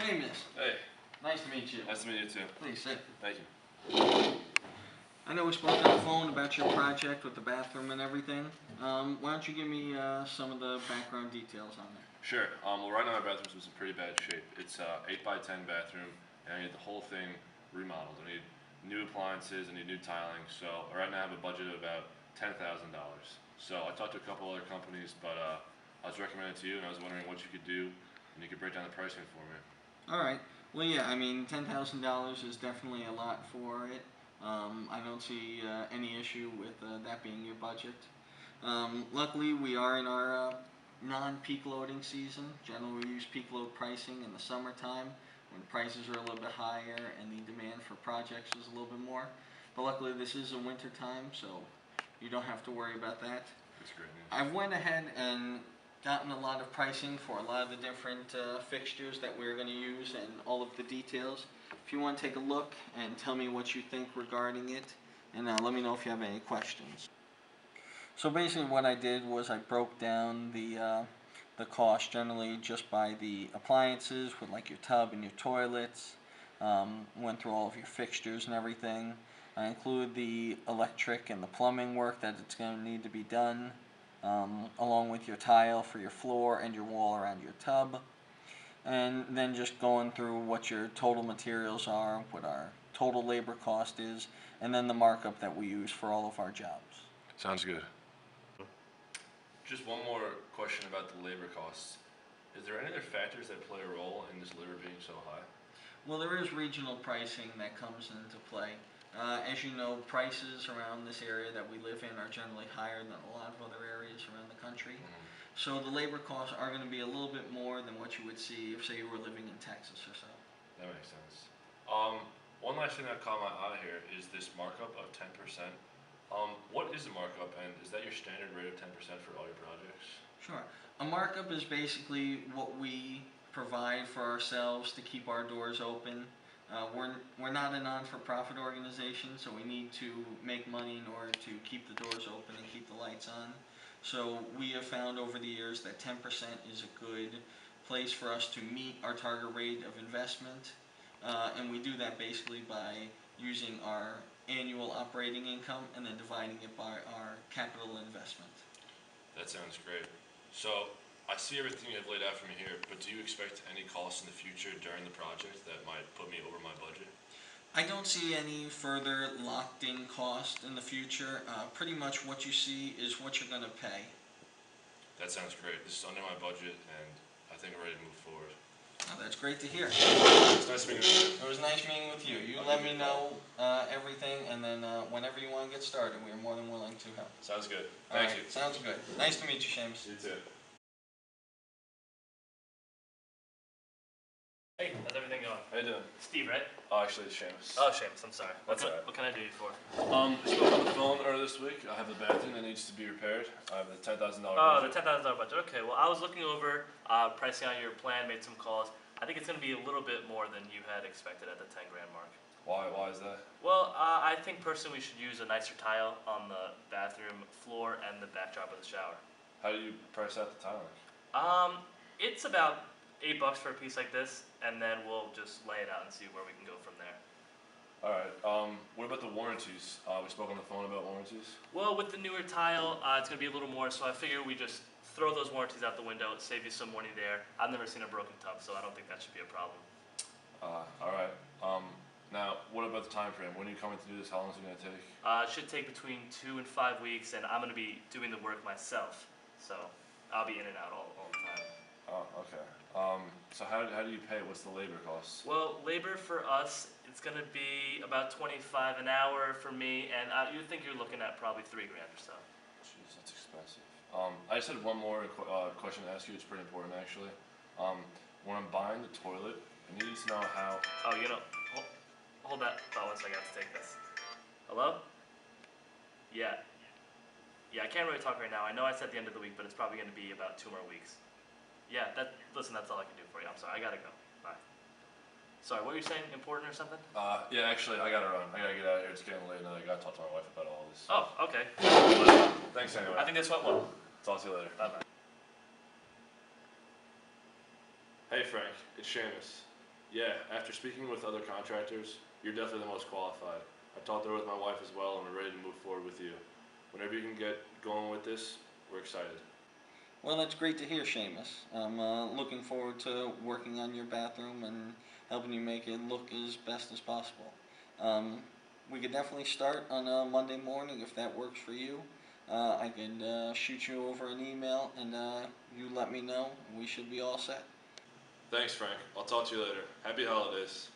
Sheamus. Hey. Nice to meet you. Nice to meet you too. Please sit. Thank you. I know we spoke on the phone about your project with the bathroom and everything. Why don't you give me some of the background details on that? Sure. Well, right now my bathroom's in pretty bad shape. It's 8 by 10 bathroom, and I need the whole thing remodeled. I need new appliances, I need new tiling. So right now I have a budget of about $10,000. So I talked to a couple other companies, but I was recommended to you, and I was wondering what you could do, and you could break down the pricing for me. All right. Well, yeah. I mean, $10,000 is definitely a lot for it. I don't see any issue with that being your budget. Luckily, we are in our non-peak loading season. Generally, we use peak load pricing in the summertime when prices are a little bit higher and the demand for projects is a little bit more. But luckily, this is a winter time, so you don't have to worry about that. That's great news. I went ahead and gotten a lot of pricing for a lot of the different fixtures that we're going to use and all of the details. If you want to take a look and tell me what you think regarding it, and let me know if you have any questions. So basically what I did was I broke down the cost generally just by the appliances with like your tub and your toilets, went through all of your fixtures and everything. I include the electric and the plumbing work that it's going to need to be done, along with your tile for your floor and your wall around your tub. And then just going through what your total materials are, what our total labor cost is, and then the markup that we use for all of our jobs. Sounds good. Just one more question about the labor costs. Is there any other factors that play a role in this labor being so high? Well, there is regional pricing that comes into play. As you know, prices around this area that we live in are generally higher than a lot of other areas around the country. So the labor costs are going to be a little bit more than what you would see if, say, you were living in Texas or so. That makes sense. One last thing that caught my eye here is this markup of 10%. What is the markup, and is that your standard rate of 10% for all your projects? Sure. A markup is basically what we provide for ourselves to keep our doors open. We're not a non-for-profit organization, so we need to make money in order to keep the doors open and keep the lights on. So we have found over the years that 10% is a good place for us to meet our target rate of investment, and we do that basically by using our annual operating income and then dividing it by our capital investment. That sounds great. So I see everything you have laid out for me here, but do you expect any costs in the future during the project that might put me over my budget? I don't see any further locked-in cost in the future. Pretty much what you see is what you're going to pay. That sounds great. This is under my budget, and I think we're ready to move forward. Oh, that's great to hear. It's nice meeting you. It was nice meeting with you. You let me know everything, and then whenever you want to get started, we are more than willing to help. Sounds good. Thank you. Sounds good. Nice to meet you, Sheamus. You too. Hey, how's everything going? How you doing? Steve, right? Oh, actually, it's Sheamus. Oh, Sheamus, I'm sorry. That's all right. What can I do you for? I spoke on the phone earlier this week. I have the bathroom that needs to be repaired. I have the $10,000 budget. Oh, the $10,000 budget. Okay, well, I was looking over pricing on your plan, made some calls. I think it's going to be a little bit more than you had expected at the 10 grand mark. Why is that? Well, I think personally we should use a nicer tile on the bathroom floor and the backdrop of the shower. How do you price out the tiling? It's about $8 for a piece like this, and then we'll just lay it out and see where we can go from there. All right. What about the warranties? We spoke on the phone about warranties. Well, with the newer tile, it's going to be a little more, so I figure we just throw those warranties out the window, save you some money there. I've never seen a broken tub, so I don't think that should be a problem. All right. Now, what about the time frame? When are you coming to do this? How long is it going to take? It should take between 2 and 5 weeks, and I'm going to be doing the work myself, so I'll be in and out all the time. Oh, okay. So how do you pay? What's the labor costs? Well, labor for us, it's going to be about $25 an hour for me, and you think you're looking at probably $3 grand or so. Jeez, that's expensive. I just had one more question to ask you. It's pretty important, actually. When I'm buying the toilet, I need to know how... Oh, hold that thought one second. I have to take this. Hello? Yeah. Yeah, I can't really talk right now. I know I said the end of the week, but it's probably going to be about 2 more weeks. Yeah, listen, that's all I can do for you. I'm sorry, I gotta go. Bye. Sorry, what were you saying? Important or something? Yeah, actually, I gotta run. I gotta get out of here. It's getting late, and I gotta talk to my wife about all this. Oh, okay. Thanks anyway. I think this went well. Talk to you later. Bye-bye. Hey, Frank. It's Sheamus. Yeah, after speaking with other contractors, you're definitely the most qualified. I talked it with my wife as well, and we're ready to move forward with you. Whenever you can get going with this, we're excited. Well, that's great to hear, Sheamus. I'm looking forward to working on your bathroom and helping you make it look as best as possible. Um, we could definitely start on a Monday morning if that works for you. I could shoot you over an email and you let me know. We should be all set. Thanks, Frank. I'll talk to you later. Happy holidays.